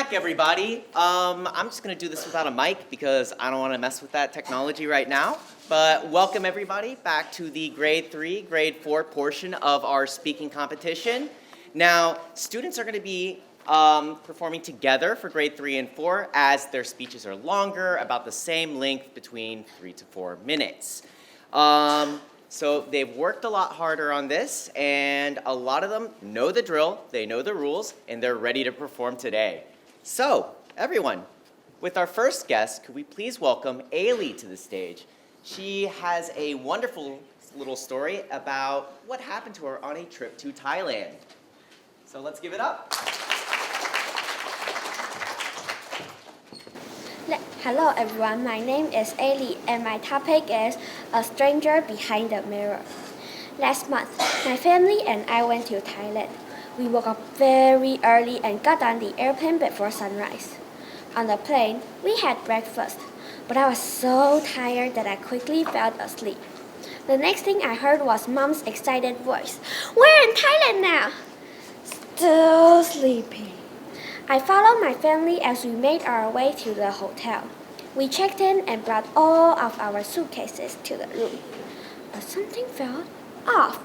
back, everybody. I'm just going to do this without a mic because I don't want to mess with that technology right now. But welcome, everybody, back to the grade 3, grade 4 portion of our speaking competition. Now, students are going to be performing together for grade 3 and 4 as their speeches are longer, about the same length, between 3 to 4 minutes. So they've worked a lot harder on this, and a lot of them know the drill, they know the rules, and they're ready to perform today. So, everyone, with our first guest, could we please welcome Ailey to the stage? She has a wonderful little story about what happened to her on a trip to Thailand. So let's give it up. Hello everyone, my name is Ailey and my topic is A Stranger Behind the Mirror. Last month, my family and I went to Thailand. We woke up very early and got on the airplane before sunrise. On the plane, we had breakfast, but I was so tired that I quickly fell asleep. The next thing I heard was Mom's excited voice. "We're in Thailand now!" Still sleepy. I followed my family as we made our way to the hotel. We checked in and brought all of our suitcases to the room. But something felt off.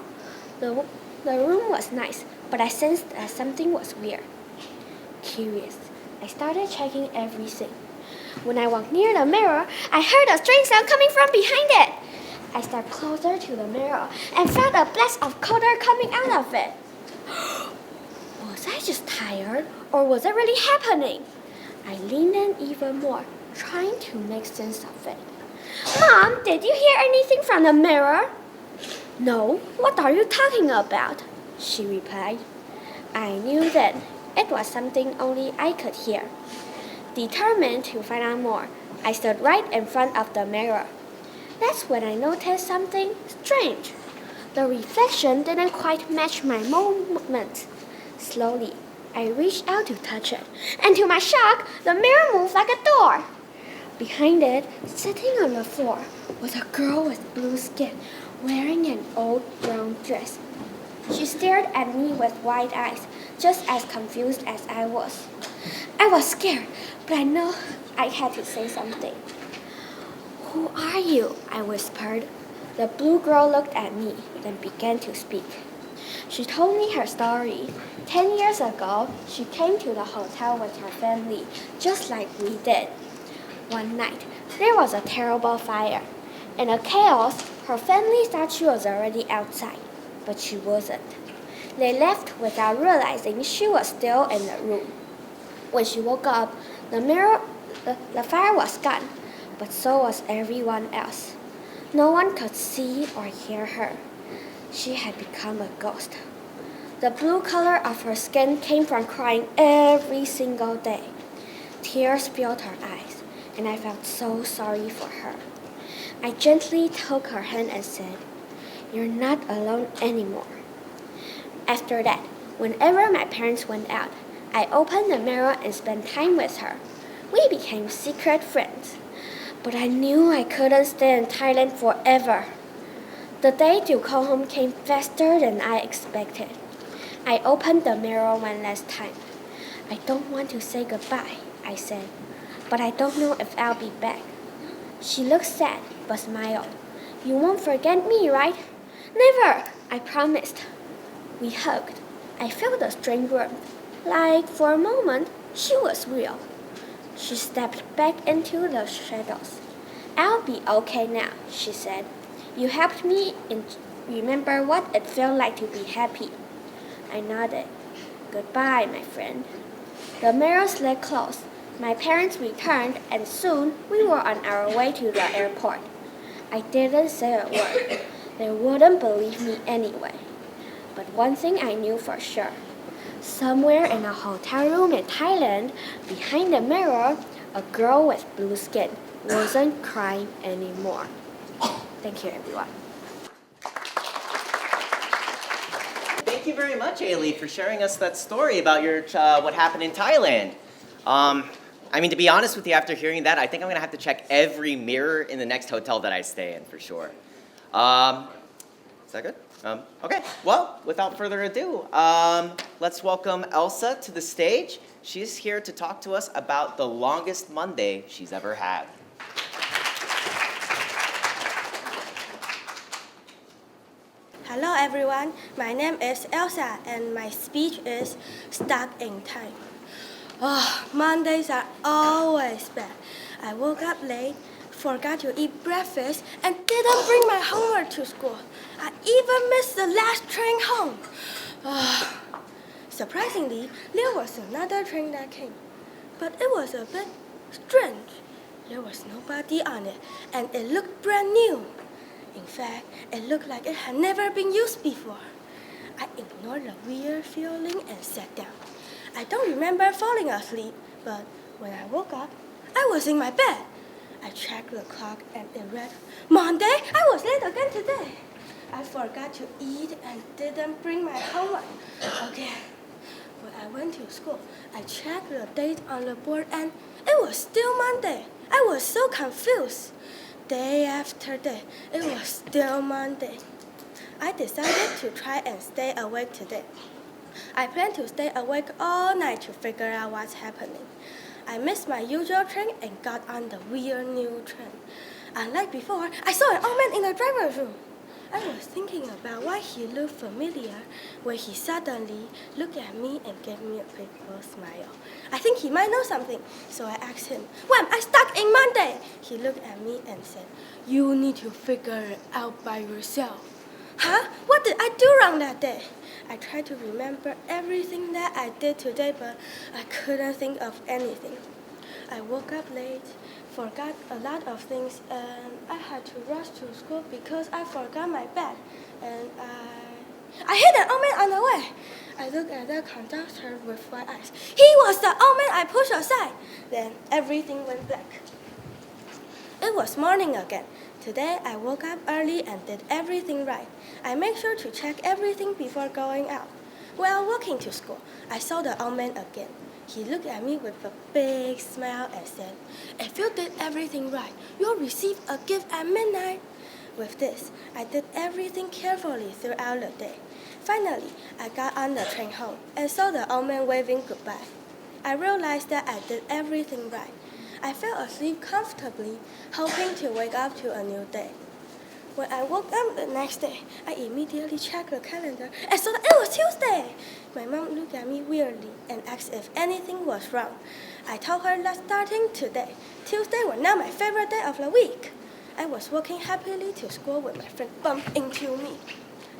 The room was nice, but I sensed that something was weird. Curious, I started checking everything. When I walked near the mirror, I heard a strange sound coming from behind it. I stepped closer to the mirror and felt a blast of cold air coming out of it. Was I just tired, or was it really happening? I leaned in even more, trying to make sense of it. "Mom, did you hear anything from the mirror?" "No, what are you talking about?" she replied. I knew then it was something only I could hear. Determined to find out more, I stood right in front of the mirror. That's when I noticed something strange. The reflection didn't quite match my movement. Slowly, I reached out to touch it, and to my shock, the mirror moved like a door. Behind it, sitting on the floor, was a girl with blue skin, wearing an old brown dress. She stared at me with wide eyes, just as confused as I was. I was scared, but I knew I had to say something. "Who are you?" I whispered. The blue girl looked at me, then began to speak. She told me her story. 10 years ago, she came to the hotel with her family, just like we did. One night, there was a terrible fire. In the chaos, her family thought she was already outside, but she wasn't. They left without realizing she was still in the room. When she woke up, the fire was gone, but so was everyone else. No one could see or hear her. She had become a ghost. The blue color of her skin came from crying every single day. Tears filled her eyes, and I felt so sorry for her. I gently took her hand and said, "You're not alone anymore." After that, whenever my parents went out, I opened the mirror and spent time with her. We became secret friends. But I knew I couldn't stay in Thailand forever. The day to go home came faster than I expected. I opened the mirror one last time. "I don't want to say goodbye," I said, "but I don't know if I'll be back." She looked sad, but smiled. "You won't forget me, right?" "Never," I promised. We hugged. I felt a strange warmth, like for a moment she was real. She stepped back into the shadows. "I'll be okay now," she said. "You helped me remember what it felt like to be happy." I nodded. "Goodbye, my friend." The mirror slid closed. My parents returned, and soon we were on our way to the airport. I didn't say a word. They wouldn't believe me anyway. But one thing I knew for sure. Somewhere in a hotel room in Thailand, behind the mirror, a girl with blue skin wasn't crying anymore. Thank you, everyone. Thank you very much, Ailey, for sharing us that story about your what happened in Thailand. I mean, to be honest with you, after hearing that, I think I'm going to have to check every mirror in the next hotel that I stay in for sure. Is that good? Okay, well, without further ado, let's welcome Elsa to the stage. She's here to talk to us about the longest Monday she's ever had. Hello everyone, my name is Elsa and my speech is Stuck in Time. Oh, Mondays are always bad. I woke up late, forgot to eat breakfast, and didn't bring my homework to school. I even missed the last train home. Oh. Surprisingly, there was another train that came, but it was a bit strange. There was nobody on it, and it looked brand new. In fact, it looked like it had never been used before. I ignored the weird feeling and sat down. I don't remember falling asleep, but when I woke up, I was in my bed. I checked the clock and it read, Monday? I was late again today. I forgot to eat and didn't bring my homework. Okay. When I went to school, I checked the date on the board and it was still Monday. I was so confused. Day after day, it was still Monday. I decided to try and stay awake today. I plan to stay awake all night to figure out what's happening. I missed my usual train and got on the weird new train. Unlike before, I saw an old man in the driver's room. I was thinking about why he looked familiar when he suddenly looked at me and gave me a big smile. I think he might know something, so I asked him, "When I stuck in Monday?" He looked at me and said, "You need to figure it out by yourself." Huh? What did I do wrong that day? I tried to remember everything that I did today, but I couldn't think of anything. I woke up late, forgot a lot of things, and I had to rush to school because I forgot my bag. And I hit an old man on the way. I looked at the conductor with wide eyes. He was the old man I pushed aside. Then everything went black. It was morning again. Today I woke up early and did everything right. I made sure to check everything before going out. While walking to school, I saw the old man again. He looked at me with a big smile and said, "If you did everything right, you'll receive a gift at midnight." With this, I did everything carefully throughout the day. Finally, I got on the train home and saw the old man waving goodbye. I realized that I did everything right. I fell asleep comfortably, hoping to wake up to a new day. When I woke up the next day, I immediately checked the calendar and saw that it was Tuesday. My mom looked at me weirdly and asked if anything was wrong. I told her that starting today, Tuesday was now my favorite day of the week. I was walking happily to school when my friend bumped into me.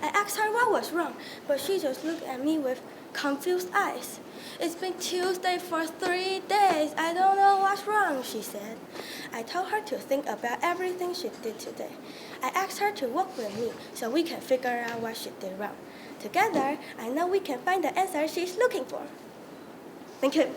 I asked her what was wrong, but she just looked at me with confused eyes. "It's been Tuesday for 3 days. I don't know what's wrong," she said. I told her to think about everything she did today. I asked her to walk with me so we can figure out what she did wrong. Together, I know we can find the answer she's looking for. Thank you.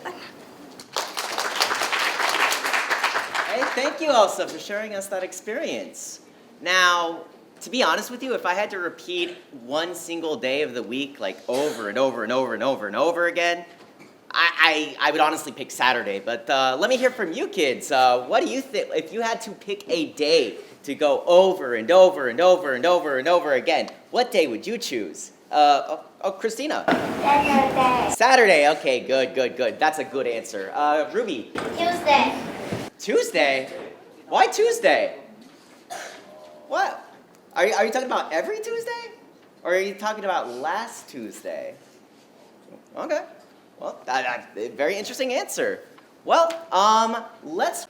Hey, thank you, Elsa, for sharing us that experience. Now, to be honest with you, if I had to repeat one single day of the week, like over and over and over and over and over again, I would honestly pick Saturday. But let me hear from you kids. What do you think, if you had to pick a day to go over and over and over and over and over again, what day would you choose? Christina. Saturday. Saturday, okay, good. That's a good answer. Ruby. Tuesday. Tuesday? Why Tuesday? What? Are you talking about every Tuesday? Or are you talking about last Tuesday? Okay. Well, that's a very interesting answer. Well, let's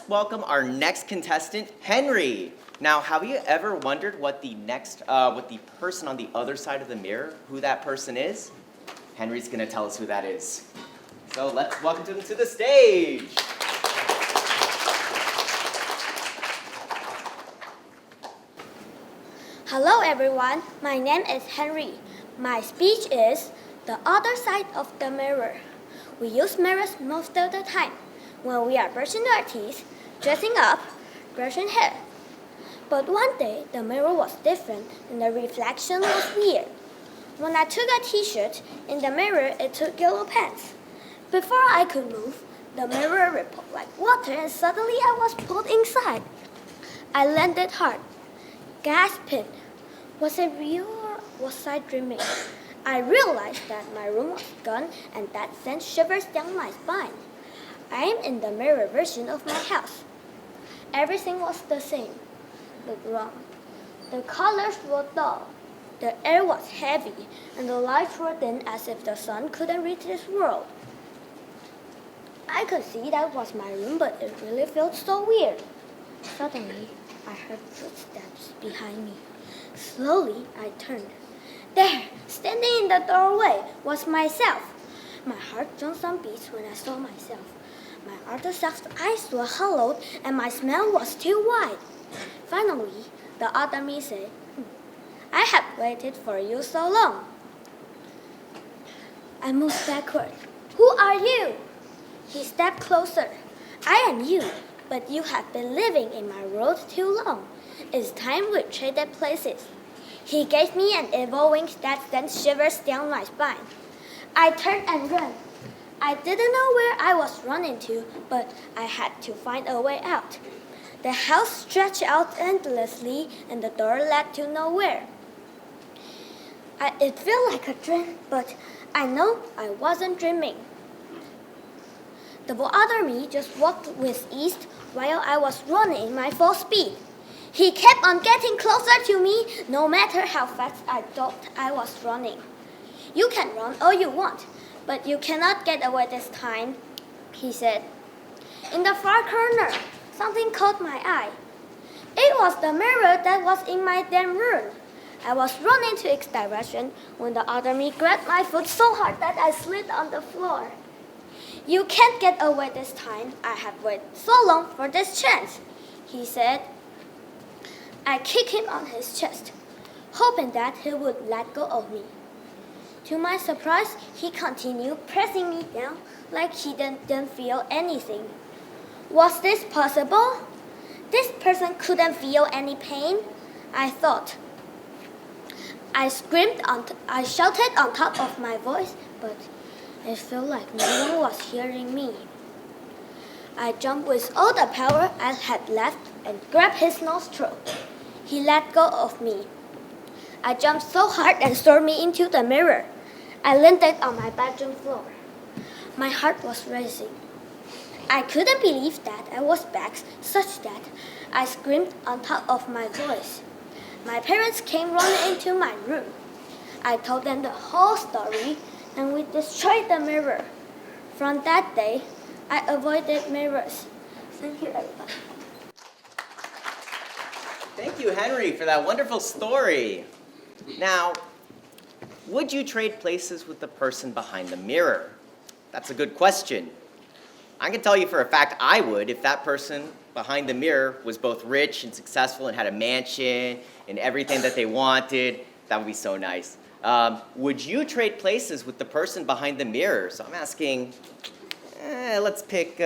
welcome our next contestant, Henry. Now, have you ever wondered what the person on the other side of the mirror, who that person is? Henry's gonna tell us who that is. So let's welcome him to the stage. Hello everyone, my name is Henry. My speech is the other side of the mirror. We use mirrors most of the time when we are brushing our teeth, dressing up, brushing hair. But one day the mirror was different and the reflection was weird. When I took a t-shirt, in the mirror it took yellow pants. Before I could move, the mirror rippled like water and suddenly I was pulled inside. I landed hard, gasping. Was it real or was I dreaming? I realized that my room was gone and that sent shivers down my spine. I am in the mirror version of my house. Everything was the same, but wrong. The colors were dull. The air was heavy, and the lights were dim as if the sun couldn't reach this world. I could see that was my room, but it really felt so weird. Suddenly, I heard footsteps behind me. Slowly, I turned. There, standing in the doorway, was myself. My heart jumped some beats when I saw myself. My other self's eyes were hollowed, and my smile was too wide. Finally, the other me said, I have waited for you so long. I moved backward. Who are you? He stepped closer. I am you, but you have been living in my world too long. It's time we traded places. He gave me an evil wink that sent shivers down my spine. I turned and ran. I didn't know where I was running to, but I had to find a way out. The house stretched out endlessly, and the door led to nowhere. It felt like a dream, but I know I wasn't dreaming. The other me just walked with ease while I was running my full speed. He kept on getting closer to me, no matter how fast I thought I was running. You can run all you want, but you cannot get away this time, he said. In the far corner, something caught my eye. It was the mirror that was in my damn room. I was running to its direction when the other me grabbed my foot so hard that I slid on the floor. You can't get away this time. I have waited so long for this chance, he said. I kicked him on his chest, hoping that he would let go of me. To my surprise, he continued pressing me down like he didn't feel anything. Was this possible? This person couldn't feel any pain, I thought. I shouted on top of my voice, but it felt like no one was hearing me. I jumped with all the power I had left and grabbed his nostril. He let go of me. I jumped so hard and threw me into the mirror. I landed on my bedroom floor. My heart was racing. I couldn't believe that I was back, such that I screamed on top of my voice. My parents came running into my room. I told them the whole story, and we destroyed the mirror. From that day, I avoided mirrors. Thank you, everybody. Thank you, Henry, for that wonderful story. Now, would you trade places with the person behind the mirror? That's a good question. I can tell you for a fact I would if that person behind the mirror was both rich and successful and had a mansion and everything that they wanted. That would be so nice. Would you trade places with the person behind the mirror? So I'm asking, let's pick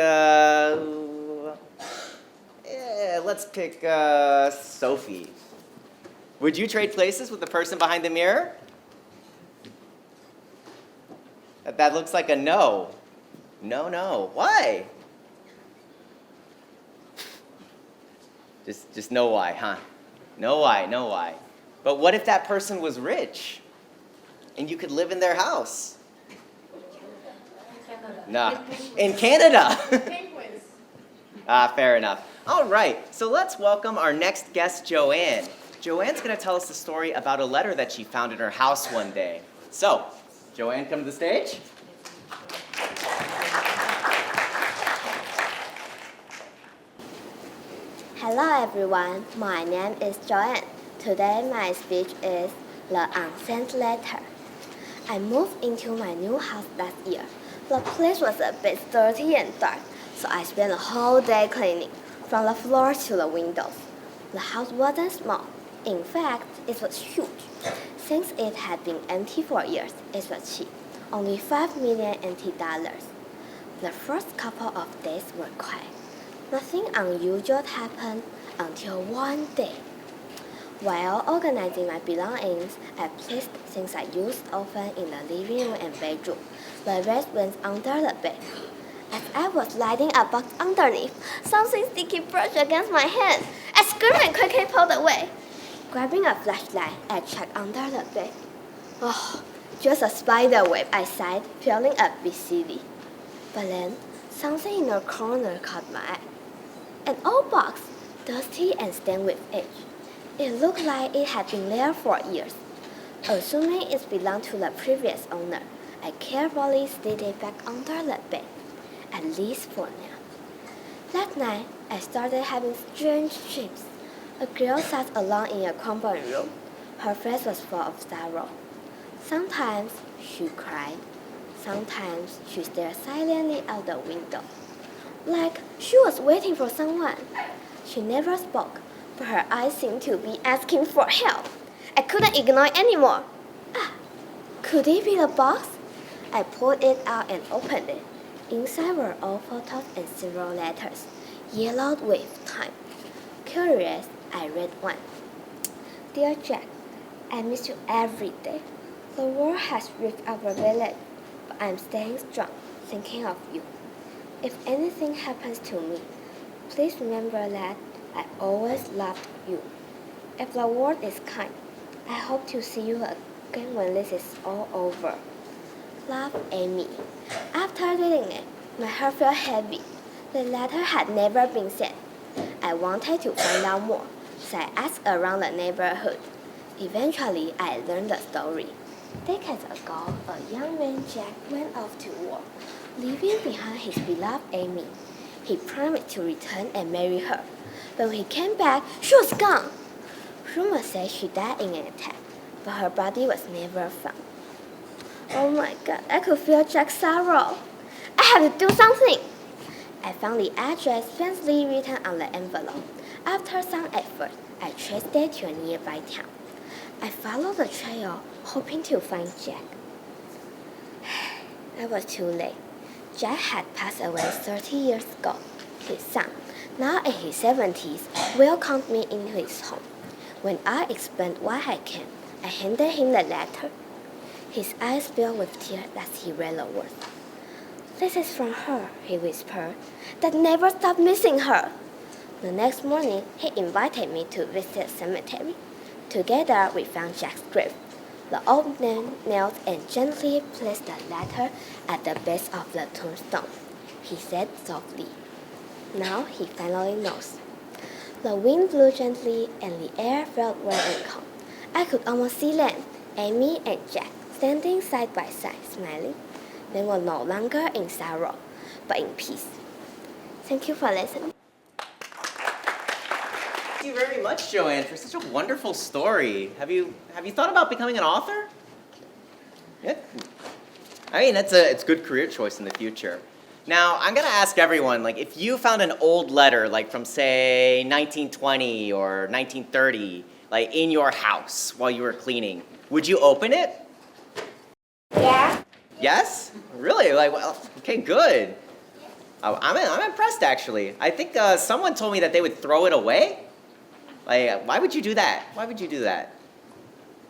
Sophie. Would you trade places with the person behind the mirror? That looks like a no. No. Why? Just no why, huh? No why. But what if that person was rich and you could live in their house? Nah. In Canada. Penguins. Fair enough. All right, so let's welcome our next guest, Joanne. Joanne's going to tell us a story about a letter that she found in her house one day. So, Joanne, come to the stage. Hello everyone, my name is Joanne. Today my speech is The Unsent Letter. I moved into my new house last year. The place was a bit dirty and dark, so I spent the whole day cleaning, from the floor to the windows. The house wasn't small. In fact, it was huge. Since it had been empty for years, it was cheap, only $5 million NT. The first couple of days were quiet. Nothing unusual happened until one day. While organizing my belongings, I placed things I used often in the living room and bedroom. The rest went under the bed. As I was lighting a box underneath, something sticky brushed against my hand. I screamed and quickly pulled away. Grabbing a flashlight, I checked under the bed. Oh, Just a spider web, I sighed, feeling a bit silly. But then, something in the corner caught my eye. An old box, dusty and stained with age. It looked like it had been there for years. Assuming it belonged to the previous owner, I carefully slid it back under the bed, at least for now. That night, I started having strange dreams. A girl sat alone in a compound room. Her face was full of sorrow. Sometimes she cried. Sometimes she stared silently out the window, like she was waiting for someone. She never spoke, but her eyes seemed to be asking for help. I couldn't ignore it anymore. Could it be the box? I pulled it out and opened it. Inside were all photos and several letters, yellowed with time. Curious, I read one. Dear Jack, I miss you every day. The war has ripped our village, but I'm staying strong, thinking of you. If anything happens to me, please remember that I always loved you. If the world is kind, I hope to see you again when this is all over. Love, Amy. After reading it, my heart felt heavy. The letter had never been sent. I wanted to find out more, so I asked around the neighborhood. Eventually, I learned the story. Decades ago, a young man, Jack, went off to war, leaving behind his beloved Amy. He promised to return and marry her, but when he came back, she was gone. Rumors say she died in an attack, but her body was never found. Oh my God, I could feel Jack's sorrow. I had to do something. I found the address faintly written on the envelope. After some effort, I traced it to a nearby town. I followed the trail, hoping to find Jack. I was too late. Jack had passed away 30 years ago. His son, now in his 70s, welcomed me into his home. When I explained why I came, I handed him the letter. His eyes filled with tears as he read the words. This is from her, he whispered, that never stopped missing her. The next morning, he invited me to visit the cemetery. Together, we found Jack's grave. The old man knelt and gently placed the letter at the base of the tombstone. He said softly, "Now he finally knows." The wind blew gently and the air felt warm and calm. I could almost see them, Amy and Jack, standing side by side, smiling. They were no longer in sorrow, but in peace. Thank you for listening. Thank you very much, Joanne, for such a wonderful story. Have you thought about becoming an author? Yeah. I mean, it's a good career choice in the future. Now, I'm gonna ask everyone, like, if you found an old letter, like from say 1920 or 1930, like in your house while you were cleaning, would you open it? Yeah. Yes? Really? Like, well, okay, good. I'm impressed, actually. I think someone told me that they would throw it away. Like, why would you do that? Why would you do that?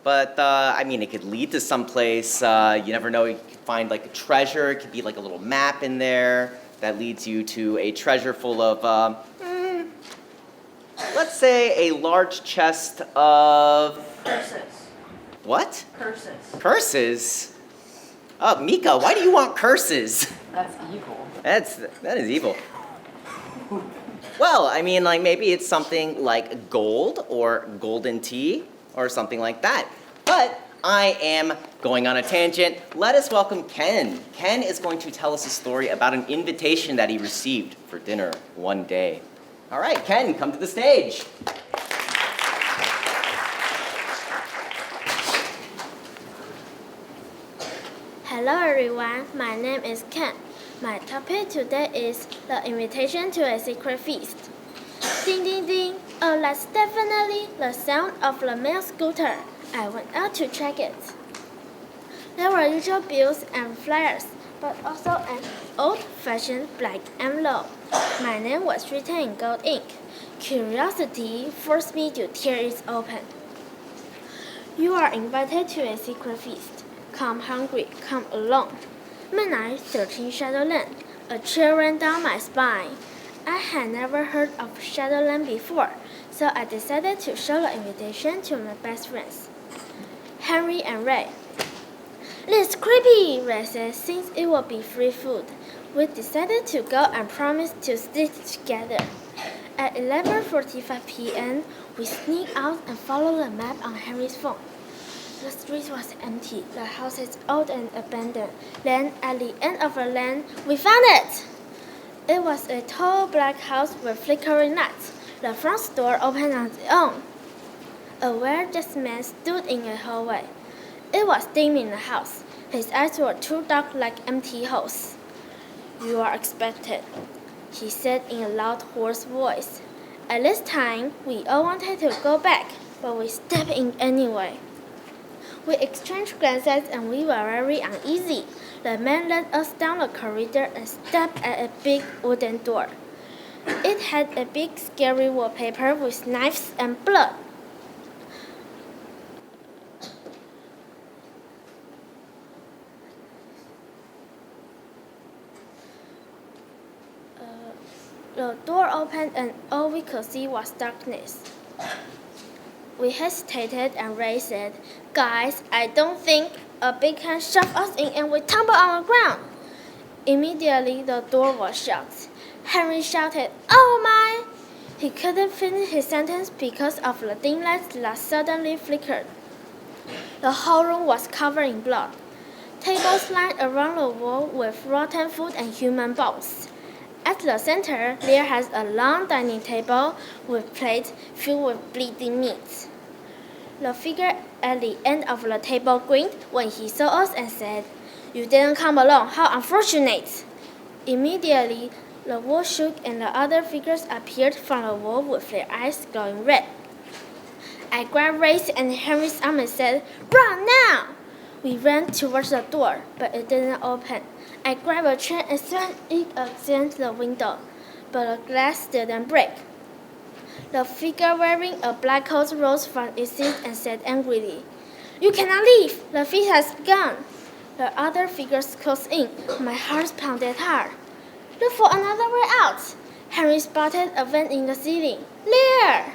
But, I mean, it could lead to someplace, you never know, you could find like a treasure, it could be like a little map in there that leads you to a treasure full of, let's say a large chest of... Curses. What? Curses. Curses? Oh, Mika, why do you want curses? That's evil. That is evil. Well, I mean, like maybe it's something like gold or golden tea or something like that. But I am going on a tangent. Let us welcome Ken. Ken is going to tell us a story about an invitation that he received for dinner one day. All right, Ken, come to the stage. Hello everyone, my name is Ken. My topic today is the invitation to a secret feast. Ding ding ding, oh that's definitely the sound of the mail scooter. I went out to check it. There were usual bills and flyers, but also an old-fashioned black envelope. My name was written in gold ink. Curiosity forced me to tear it open. You are invited to a secret feast. Come hungry, come alone. Midnight, 13 Shadowland. A chill ran down my spine. I had never heard of Shadowland before, so I decided to show the invitation to my best friends, Henry and Ray. "It's creepy," Red said. Since it would be free food, we decided to go and promised to stick together. At 11:45 p.m., we sneaked out and followed the map on Henry's phone. The street was empty, the house is old and abandoned. Then, at the end of the lane, we found it! It was a tall black house with flickering lights. The front door opened on its own. A well-dressed man stood in a hallway. It was dim in the house. His eyes were too dark like empty holes. "You are expected," he said in a loud, hoarse voice. At this time, we all wanted to go back, but we stepped in anyway. We exchanged glances and we were very uneasy. The man led us down the corridor and stepped at a big wooden door. It had a big scary wallpaper with knives and blood. The door opened and all we could see was darkness. We hesitated and Ray said, "Guys, I don't think." A big hand shoved us in and we tumbled on the ground. Immediately, the door was shut. Henry shouted, "Oh my!" He couldn't finish his sentence because of the dim lights that suddenly flickered. The whole room was covered in blood. Tables lined around the wall with rotten food and human bones. At the center, there was a long dining table with plates filled with bleeding meat. The figure at the end of the table grinned when he saw us and said, "You didn't come alone, how unfortunate!" Immediately, the wall shook and the other figures appeared from the wall with their eyes glowing red. I grabbed Ray's and Henry's arm and said, "Run now!" We ran towards the door, but it didn't open. I grabbed a chair and slammed it against the window, but the glass didn't break. The figure wearing a black coat rose from its seat and said angrily, "You cannot leave! The feast has begun!" The other figures closed in. My heart pounded hard. "Look for another way out!" Henry spotted a vent in the ceiling. "There!"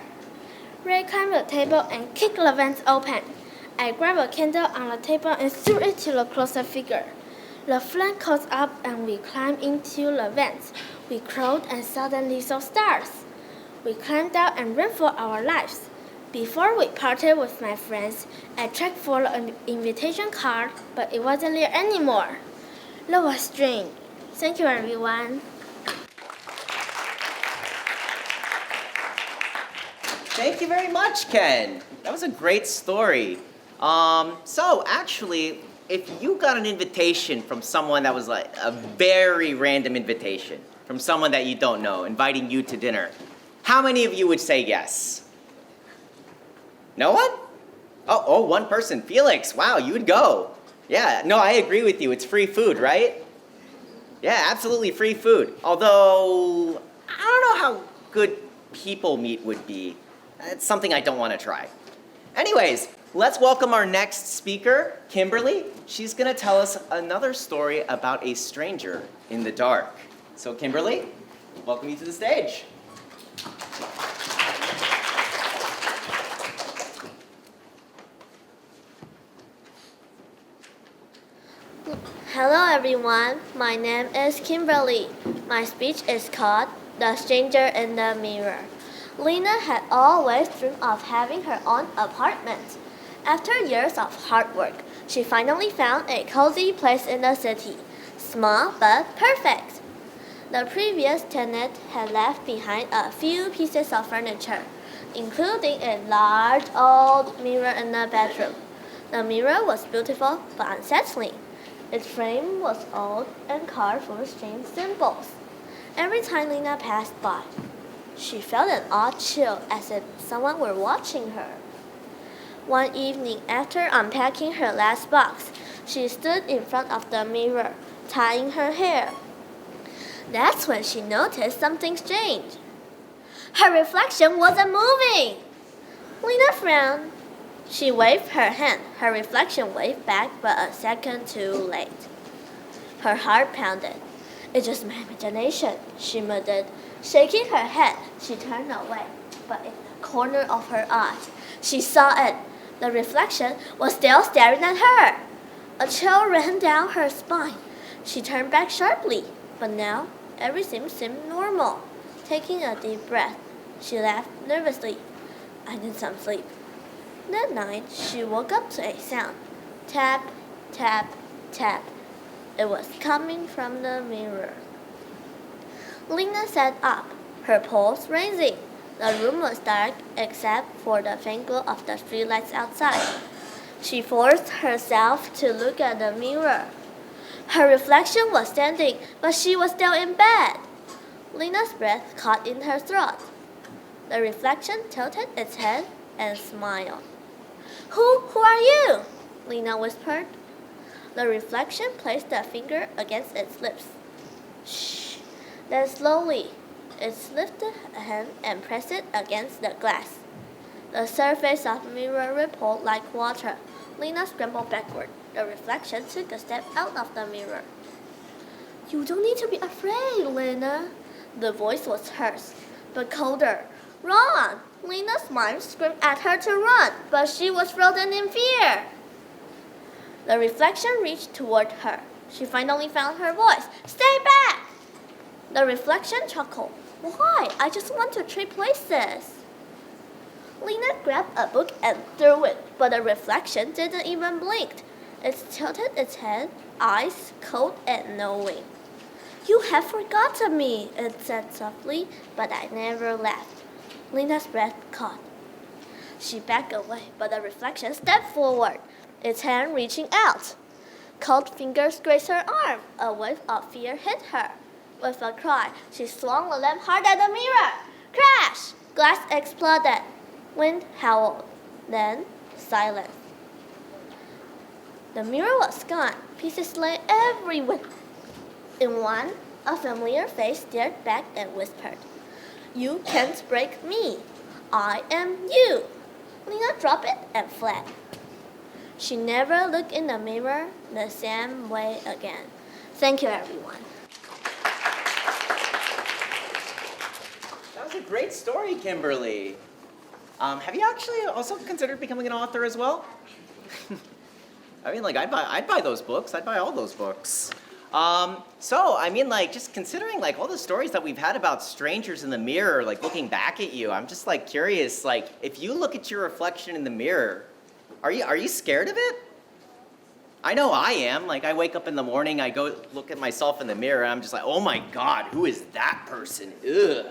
Ray climbed the table and kicked the vent open. I grabbed a candle on the table and threw it to the closer figure. The flame caught up and we climbed into the vent. We crawled and suddenly saw stars. We climbed out and ran for our lives. Before we parted with my friends, I checked for an invitation card, but it wasn't there anymore. That was strange. Thank you, everyone. Thank you very much, Ken. That was a great story. So actually, if you got an invitation from someone that was like a very random invitation, from someone that you don't know, inviting you to dinner, how many of you would say yes? No one? Oh, one person. Felix, wow, you would go. Yeah, no, I agree with you. It's free food, right? Yeah, absolutely free food. Although, I don't know how good people meat would be. It's something I don't want to try. Anyways, let's welcome our next speaker, Kimberly. She's going to tell us another story about a stranger in the dark. So, Kimberly, welcome you to the stage. Hello everyone, my name is Kimberly. My speech is called The Stranger in the Mirror. Lena had always dreamed of having her own apartment. After years of hard work, she finally found a cozy place in the city. Small but perfect. The previous tenant had left behind a few pieces of furniture, including a large old mirror in the bedroom. The mirror was beautiful but unsettling. Its frame was old and carved with strange symbols. Every time Lena passed by, she felt an odd chill as if someone were watching her. One evening, after unpacking her last box, she stood in front of the mirror, tying her hair. That's when she noticed something strange. Her reflection wasn't moving. Lena frowned. She waved her hand. Her reflection waved back, but a second too late. Her heart pounded. "It's just my imagination," she muttered. Shaking her head, she turned away, but in the corner of her eyes, she saw it. The reflection was still staring at her. A chill ran down her spine. She turned back sharply, but now everything seemed normal. Taking a deep breath, she laughed nervously. I need some sleep. That night, she woke up to a sound. Tap, tap, tap. It was coming from the mirror. Lena sat up, her pulse raising. The room was dark except for the faint glow of the streetlights outside. She forced herself to look at the mirror. Her reflection was standing, but she was still in bed. Lena's breath caught in her throat. The reflection tilted its head and smiled. Who are you? Lena whispered. The reflection placed a finger against its lips. Shh. Then slowly, it lifted a hand and pressed it against the glass. The surface of the mirror rippled like water. Lena scrambled backward. The reflection took a step out of the mirror. You don't need to be afraid, Lena. The voice was hers, but colder. Run! Lena's mind screamed at her to run, but she was frozen in fear. The reflection reached toward her. She finally found her voice. Stay back! The reflection chuckled. Why? I just want to trade places. Lena grabbed a book and threw it, but the reflection didn't even blink. It tilted its head, eyes cold and knowing. You have forgotten me, it said softly, but I never left. Lena's breath caught. She backed away, but the reflection stepped forward, its hand reaching out. Cold fingers grazed her arm. A wave of fear hit her. With a cry, she swung the lamp hard at the mirror. Crash! Glass exploded. Wind howled. Then, silence. The mirror was gone. Pieces lay everywhere. In one, a familiar face stared back and whispered, You can't break me. I am you. Lena dropped it and fled. She never looked in the mirror the same way again. Thank you, everyone. That was a great story, Kimberly. Have you actually also considered becoming an author as well? I mean, like, I'd buy those books. I'd buy all those books. So, I mean, like, just considering, like, all the stories that we've had about strangers in the mirror, like, looking back at you, I'm just, like, curious, like, if you look at your reflection in the mirror, are you scared of it? I know I am. Like, I wake up in the morning, I go look at myself in the mirror, and I'm just like, oh my God, who is that person? Ugh.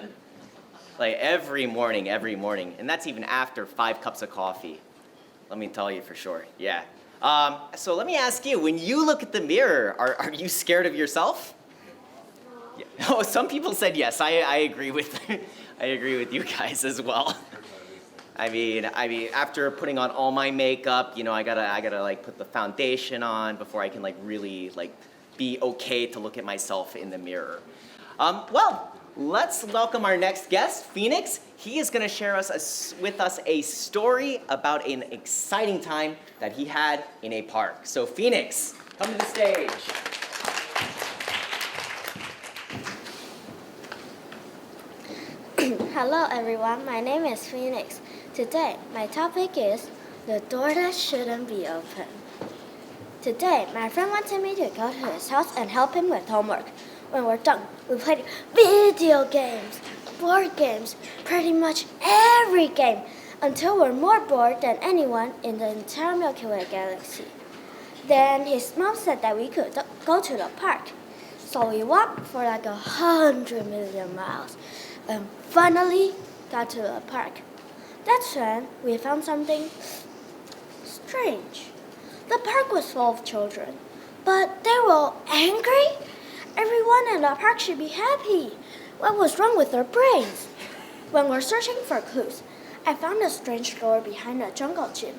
Like, every morning. And that's even after 5 cups of coffee. Let me tell you for sure, yeah. So let me ask you, when you look at the mirror, are you scared of yourself? Yeah. Oh, some people said yes. I agree with I agree with you guys as well. I mean, after putting on all my makeup, you know, I gotta like put the foundation on before I can like really like be okay to look at myself in the mirror. Well, let's welcome our next guest, Phoenix. He is gonna share with us a story about an exciting time that he had in a park. So Phoenix, come to the stage. Hello everyone, my name is Phoenix. Today, my topic is the door that shouldn't be open. Today, my friend wanted me to go to his house and help him with homework. When we're done, we played video games, board games, pretty much every game, until we're more bored than anyone in the entire Milky Way galaxy. Then his mom said that we could go to the park. So we walked for like 100 million miles and finally got to the park. That's when we found something strange. The park was full of children, but they were all angry. Everyone in the park should be happy. What was wrong with their brains? When we're searching for clues, I found a strange door behind a jungle gym.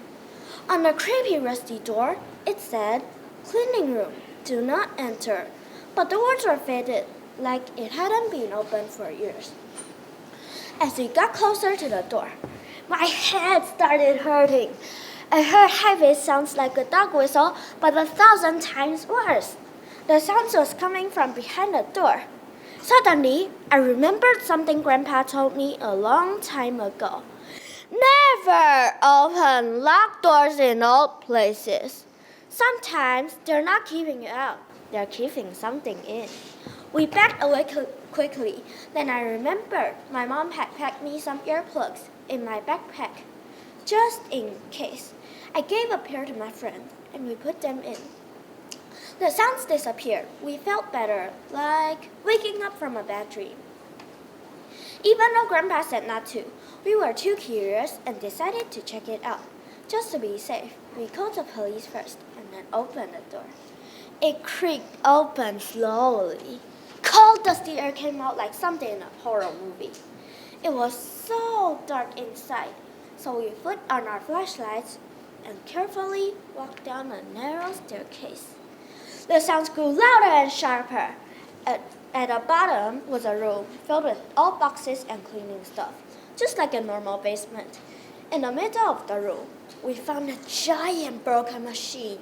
On the creepy rusty door, it said, "Cleaning room, do not enter." But the words were faded, like it hadn't been opened for years. As we got closer to the door, my head started hurting. I heard high-pitched sounds like a dog whistle, but 1,000 times worse. The sound was coming from behind the door. Suddenly, I remembered something Grandpa told me a long time ago. Never open locked doors in old places. Sometimes they're not keeping it out, they're keeping something in. We backed away quickly. Then I remembered my mom had packed me some earplugs in my backpack, just in case. I gave a pair to my friend, and we put them in. The sounds disappeared. We felt better, like waking up from a bad dream. Even though Grandpa said not to, we were too curious and decided to check it out. Just to be safe, we called the police first and then opened the door. It creaked open slowly. Cold, dusty air came out like something in a horror movie. It was so dark inside, so we flicked on our flashlights and carefully walked down a narrow staircase. The sounds grew louder and sharper. At the bottom was a room filled with old boxes and cleaning stuff, just like a normal basement. In the middle of the room, we found a giant broken machine,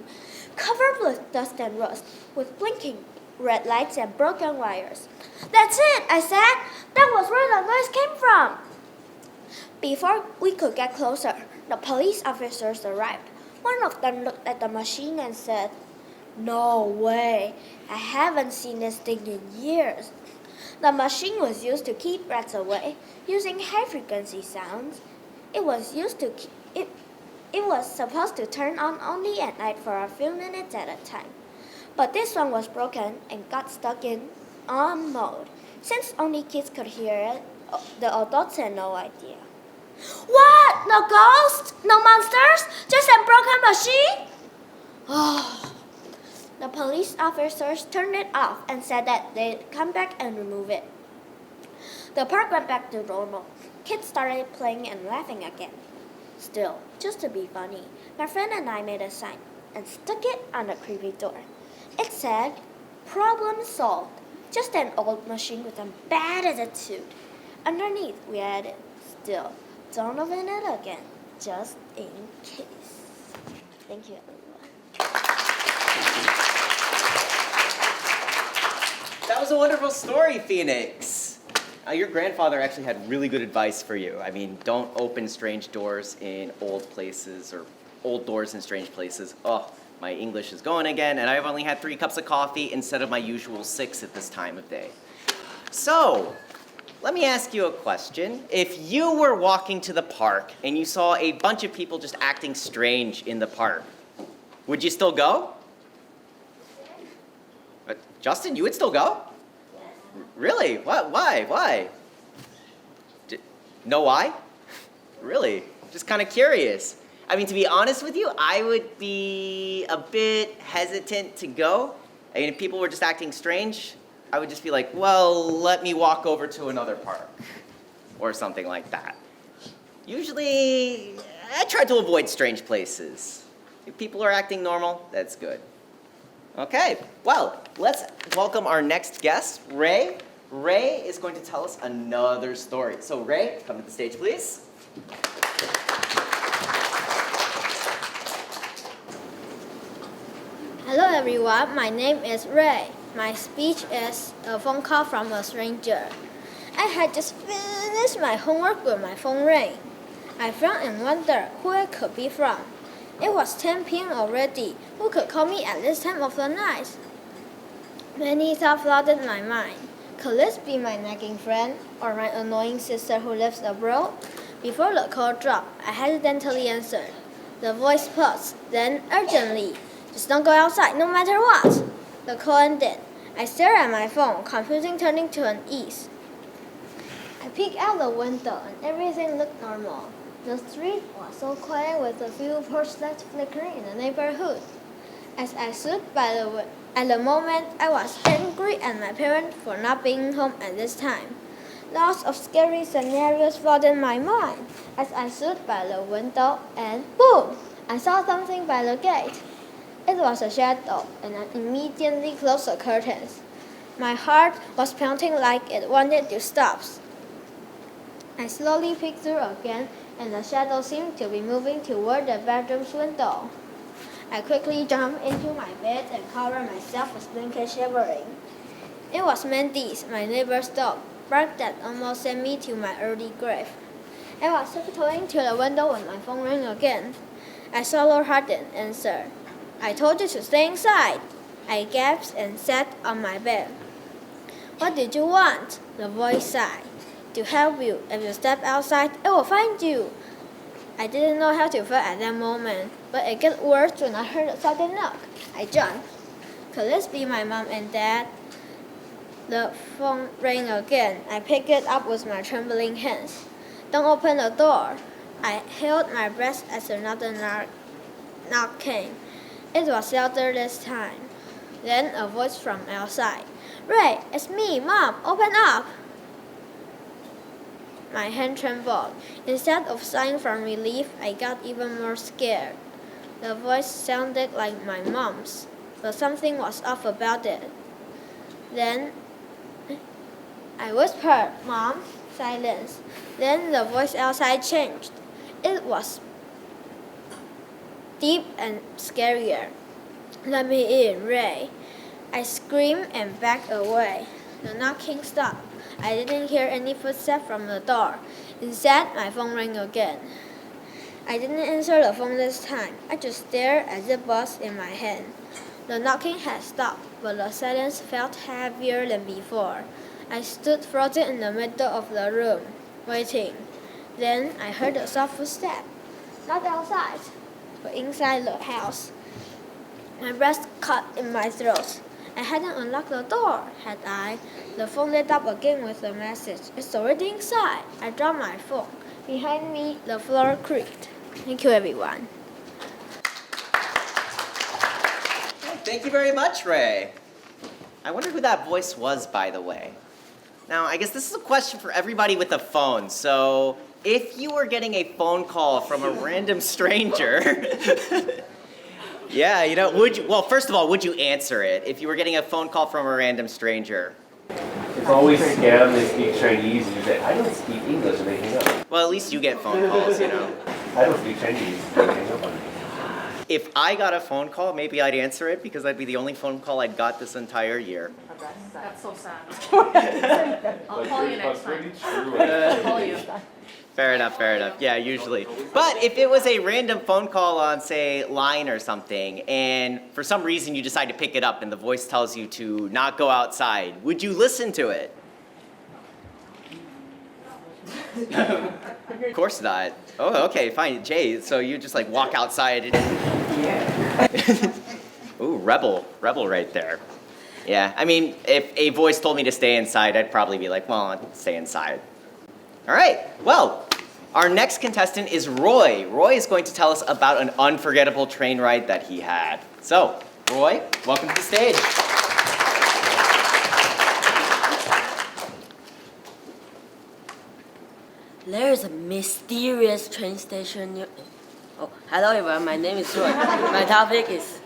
covered with dust and rust, with blinking red lights and broken wires. "That's it," I said. "That was where the noise came from." Before we could get closer, the police officers arrived. One of them looked at the machine and said, "No way, I haven't seen this thing in years." The machine was used to keep rats away, using high-frequency sounds. It was supposed to turn on only at night for a few minutes at a time. But this one was broken and got stuck in on mode. Since only kids could hear it, the adults had no idea. "What? No ghosts? No monsters? Just a broken machine?" Oh. The police officers turned it off and said that they'd come back and remove it. The park went back to normal. Kids started playing and laughing again. Still, just to be funny, my friend and I made a sign and stuck it on the creepy door. It said, "Problem solved. Just an old machine with a bad attitude." Underneath, we added, "Still, don't open it again, just in case." Thank you, everyone. That was a wonderful story, Phoenix. Your grandfather actually had really good advice for you. I mean, don't open strange doors in old places or old doors in strange places. Oh, my English is going again, and I've only had 3 cups of coffee instead of my usual 6 at this time of day. So, let me ask you a question. If you were walking to the park and you saw a bunch of people just acting strange in the park, would you still go? Justin, you would still go? Really? What? Why? Why? No why? Really? Just kind of curious. I mean, to be honest with you, I would be a bit hesitant to go. I mean, if people were just acting strange, I would just be like, well, let me walk over to another park or something like that. Usually, I try to avoid strange places. If people are acting normal, that's good. Okay, well, let's welcome our next guest, Ray. Ray is going to tell us another story. So Ray, come to the stage, please. Hello everyone, my name is Ray. My speech is a phone call from a stranger. I had just finished my homework when my phone rang. I frowned and wondered who it could be from. It was 10 p.m. already. Who could call me at this time of the night? Many thoughts flooded my mind. Could this be my nagging friend or my annoying sister who lives abroad? Before the call dropped, I hesitantly answered. The voice paused, then urgently, "Just don't go outside, no matter what." The call ended. I stared at my phone, confusion turning to unease. I peeked out the window and everything looked normal. The street was so quiet with a few porch lights flickering in the neighborhood. As I stood by at the moment, I was angry at my parents for not being home at this time. Lots of scary scenarios flooded my mind as I stood by the window and boom! I saw something by the gate. It was a shadow, and I immediately closed the curtains. My heart was pounding like it wanted to stop. I slowly peeked through again, and the shadow seemed to be moving toward the bedroom's window. I quickly jumped into my bed and covered myself with blanket shivering. It was Mandy's, my neighbor's dog, barked that almost sent me to my early grave. I was tiptoeing to the window when my phone rang again. I swallowed hard and answered. I told you to stay inside. I gasped and sat on my bed. What did you want? The voice sighed. To help you. If you step outside, it will find you. I didn't know how to feel at that moment, but it got worse when I heard a sudden knock. I jumped. Could this be my mom and dad? The phone rang again. I picked it up with my trembling hands. Don't open the door. I held my breath as another knock came. It was louder this time. Then a voice from outside. Ray, it's me, Mom, open up. My hand trembled. Instead of sighing from relief, I got even more scared. The voice sounded like my mom's, but something was off about it. Then I whispered, Mom, silence. Then the voice outside changed. It was deep and scarier. Let me in, Ray. I screamed and backed away. The knocking stopped. I didn't hear any footsteps from the door. Instead, my phone rang again. I didn't answer the phone this time. I just stared at the box in my hand. The knocking had stopped, but the silence felt heavier than before. I stood frozen in the middle of the room, waiting. Then I heard a soft footstep. Not outside, but inside the house. My breath caught in my throat. I hadn't unlocked the door, had I? The phone lit up again with a message. It's already inside. I dropped my phone. Behind me, the floor creaked. Thank you, everyone. Thank you very much, Ray. I wonder who that voice was, by the way. Now, I guess this is a question for everybody with a phone. So, if you were getting a phone call from a random stranger, yeah, you know, well, first of all, would you answer it if you were getting a phone call from a random stranger? It's always scam, they speak Chinese, and you say, I don't speak English, and they hang up. Well, at least you get phone calls, you know. I don't speak Chinese, they hang up on me. If I got a phone call, maybe I'd answer it because I'd be the only phone call I'd got this entire year. That's so sad. I'll call you next time. Pretty true. I'll call you. Fair enough, fair enough. Yeah, usually. But if it was a random phone call on, say, Line or something, and for some reason you decide to pick it up and the voice tells you to not go outside, would you listen to it? Of course not. Oh, okay, fine. Jay, so you just like walk outside and... Yeah. Ooh, rebel right there. Yeah, I mean, if a voice told me to stay inside, I'd probably be like, well, I'll stay inside. All right, well, our next contestant is Roy. Roy is going to tell us about an unforgettable train ride that he had. So, Roy, welcome to the stage. There is a mysterious train station near... Oh, hello everyone, my name is Roy. My topic is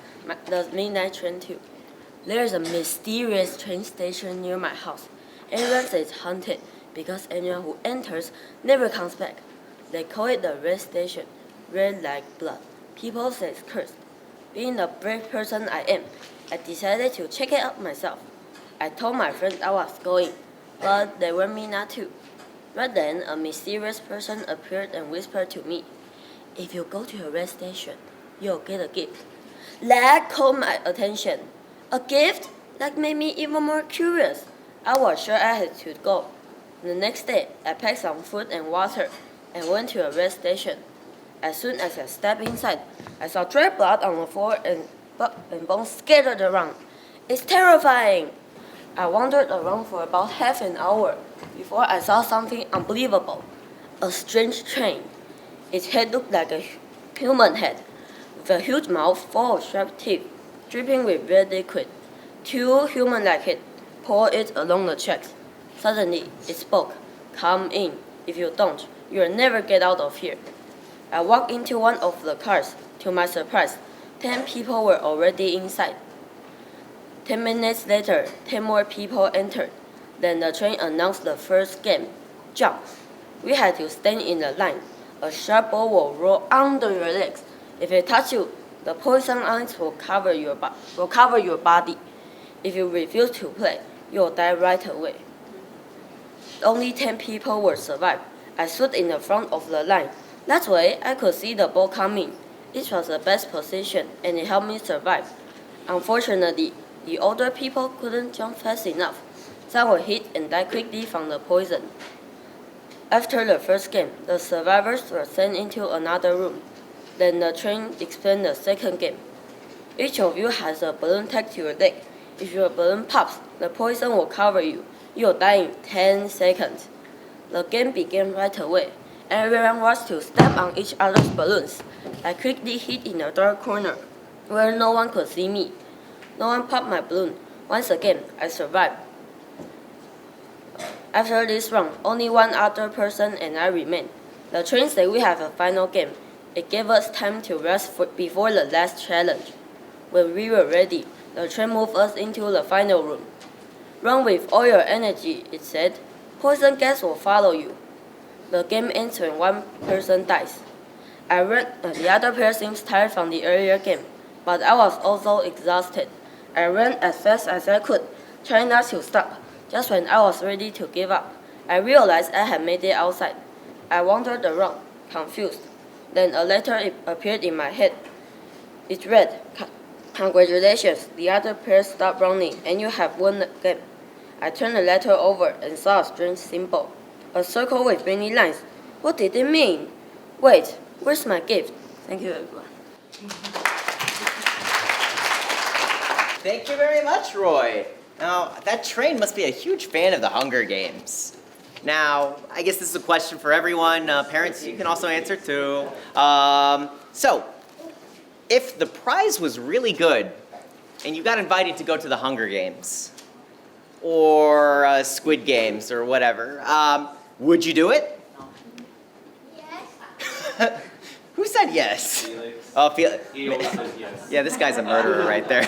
the midnight train too. There is a mysterious train station near my house. Everyone says it's haunted because anyone who enters never comes back. They call it the red station, red like blood. People say it's cursed. Being the brave person I am, I decided to check it out myself. I told my friends I was going, but they warned me not to. But then a mysterious person appeared and whispered to me, if you go to a red station, you'll get a gift. That caught my attention. A gift? That made me even more curious. I was sure I had to go. The next day, I packed some food and water and went to a red station. As soon as I stepped inside, I saw dry blood on the floor and bones scattered around. It's terrifying. I wandered around for about half an hour before I saw something unbelievable. A strange train. Its head looked like a human head, with a huge mouth full of sharp teeth, dripping with red liquid. Two human-like heads poured it along the tracks. Suddenly, it spoke. Come in. If you don't, you'll never get out of here. I walked into one of the cars. To my surprise, 10 people were already inside. 10 minutes later, 10 more people entered. Then the train announced the first game. Jump. We had to stand in the line. A sharp ball will roll under your legs. If it touches you, the poison ice will cover your body. If you refuse to play, you'll die right away. Only 10 people will survive. I stood in the front of the line. That way, I could see the ball coming. This was the best position, and it helped me survive. Unfortunately, the older people couldn't jump fast enough. Some were hit and died quickly from the poison. After the first game, the survivors were sent into another room. Then the train explained the second game. Each of you has a balloon tagged to your leg. If your balloon pops, the poison will cover you. You'll die in 10 seconds. The game began right away. Everyone was to step on each other's balloons. I quickly hid in a dark corner where no one could see me. No one popped my balloon. Once again, I survived. After this round, only one other person and I remained. The train said we have a final game. It gave us time to rest before the last challenge. When we were ready, the train moved us into the final room. Run with all your energy, it said. Poison gas will follow you. The game ends when one person dies. I ran, the other pair seems tired from the earlier game, but I was also exhausted. I ran as fast as I could, trying not to stop. Just when I was ready to give up, I realized I had made it outside. I wandered around, confused. Then a letter appeared in my head. It read, "Congratulations, the other pair stopped running and you have won the game." I turned the letter over and saw a strange symbol. A circle with many lines. What did it mean? Wait, where's my gift? Thank you, everyone. Thank you very much, Roy. Now, that train must be a huge fan of the Hunger Games. Now, I guess this is a question for everyone. Parents, you can also answer too. So, if the prize was really good and you got invited to go to the Hunger Games or Squid Games or whatever, would you do it? Yes. Who said yes? Felix. Oh, Felix. He always says yes. Yeah, this guy's a murderer right there.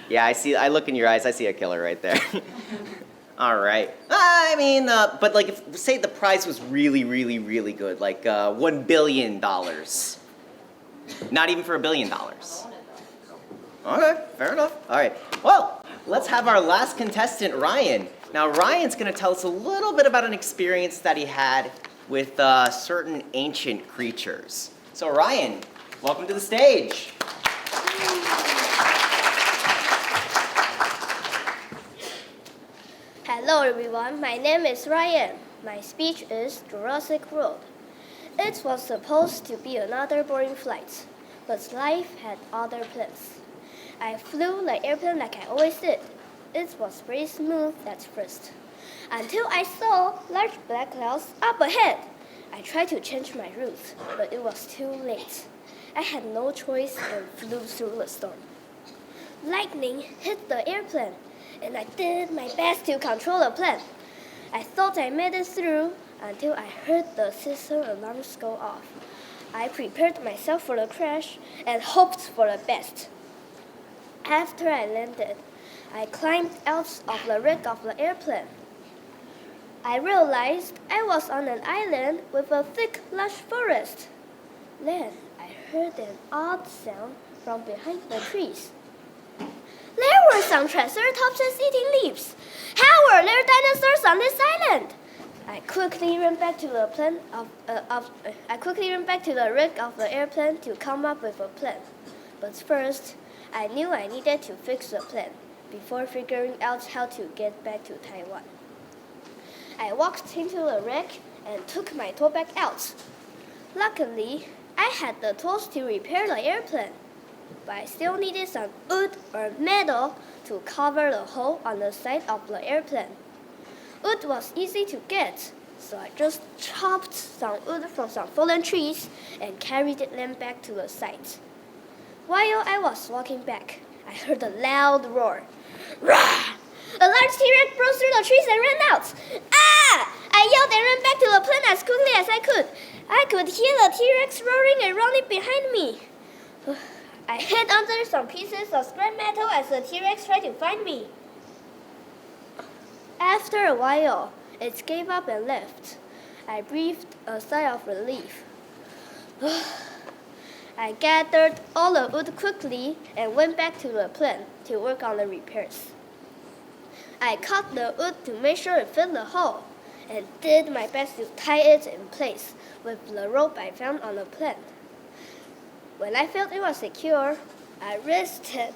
Yeah, I look in your eyes, I see a killer right there. All right. I mean, but like, if, say the prize was really, really, really good, like $1 billion. Not even for $1 billion. Okay, fair enough. All right. Well, let's have our last contestant, Ryan. Now, Ryan's going to tell us a little bit about an experience that he had with certain ancient creatures. So, Ryan, welcome to the stage. Hello everyone, my name is Ryan. My speech is Jurassic World. It was supposed to be another boring flight, but life had other plans. I flew the airplane like I always did. It was very smooth at first, until I saw large black clouds up ahead. I tried to change my route, but it was too late. I had no choice and flew through the storm. Lightning hit the airplane, and I did my best to control the plane. I thought I made it through until I heard the system alarms go off. I prepared myself for the crash and hoped for the best. After I landed, I climbed out of the wreck of the airplane. I realized I was on an island with a thick, lush forest. Then I heard an odd sound from behind the trees. There were some triceratops eating leaves. How were there dinosaurs on this island? I quickly ran back to the wreck of the airplane to come up with a plan. But first, I knew I needed to fix the plane before figuring out how to get back to Taiwan. I walked into the wreck and took my tool bag out. Luckily, I had the tools to repair the airplane, but I still needed some wood or metal to cover the hole on the side of the airplane. Wood was easy to get, so I just chopped some wood from some fallen trees and carried them back to the site. While I was walking back, I heard a loud roar. Rah! A large T-Rex broke through the trees and ran out. Ah! I yelled and ran back to the plane as quickly as I could. I could hear the T-Rex roaring and running behind me. I hid under some pieces of scrap metal as the T-Rex tried to find me. After a while, it gave up and left. I breathed a sigh of relief. I gathered all the wood quickly and went back to the plane to work on the repairs. I cut the wood to make sure it fit the hole and did my best to tie it in place with the rope I found on the plane. When I felt it was secure, I risked it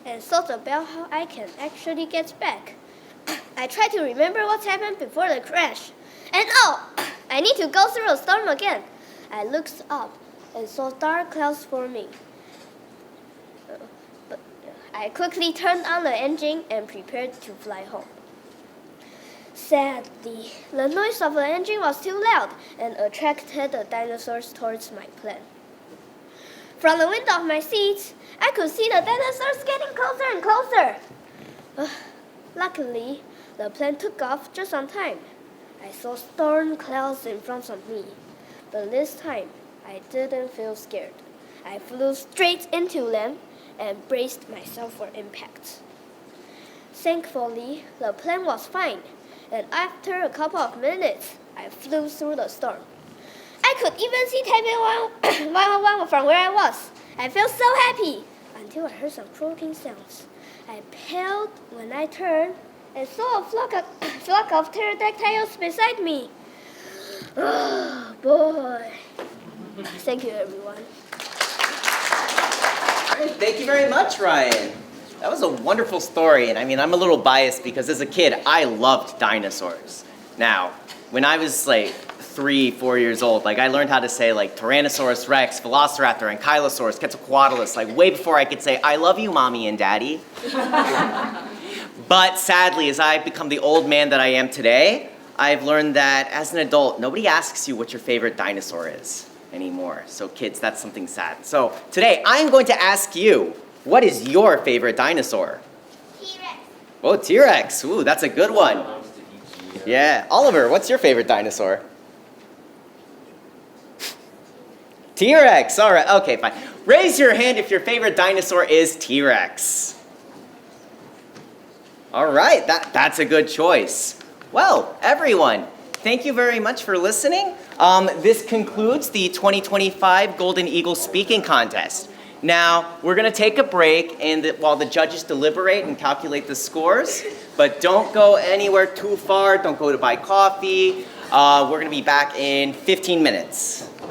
and thought about how I can actually get back. I tried to remember what happened before the crash. And oh, I need to go through a storm again. I looked up and saw dark clouds for me. But I quickly turned on the engine and prepared to fly home. Sadly, the noise of the engine was too loud and attracted the dinosaurs towards my plane. From the window of my seat, I could see the dinosaurs getting closer and closer. Luckily, the plane took off just on time. I saw storm clouds in front of me, but this time I didn't feel scared. I flew straight into them and braced myself for impact. Thankfully, the plane was fine, and after a couple of minutes, I flew through the storm. I could even see Taipei 111 from where I was. I felt so happy until I heard some croaking sounds. I paled when I turned and saw a flock of pterodactyls beside me. Oh, boy. Thank you, everyone. Thank you very much, Ryan. That was a wonderful story, and I mean, I'm a little biased because as a kid, I loved dinosaurs. Now, when I was like 3-4 years old, like I learned how to say like Tyrannosaurus Rex, Velociraptor, Ankylosaurus, Quetzalcoatlus, like way before I could say, I love you, Mommy and Daddy. But sadly, as I've become the old man that I am today, I've learned that as an adult, nobody asks you what your favorite dinosaur is anymore. So kids, that's something sad. So today, I'm going to ask you, what is your favorite dinosaur? T-Rex. Oh, T-Rex. Ooh, that's a good one. Yeah. Oliver, what's your favorite dinosaur? T-Rex. All right. Okay, fine. Raise your hand if your favorite dinosaur is T-Rex. All right. That's a good choice. Well, everyone, thank you very much for listening. This concludes the 2025 Golden Eagle Speaking Contest. Now, we're going to take a break while the judges deliberate and calculate the scores, but don't go anywhere too far. Don't go to buy coffee. We're going to be back in 15 minutes.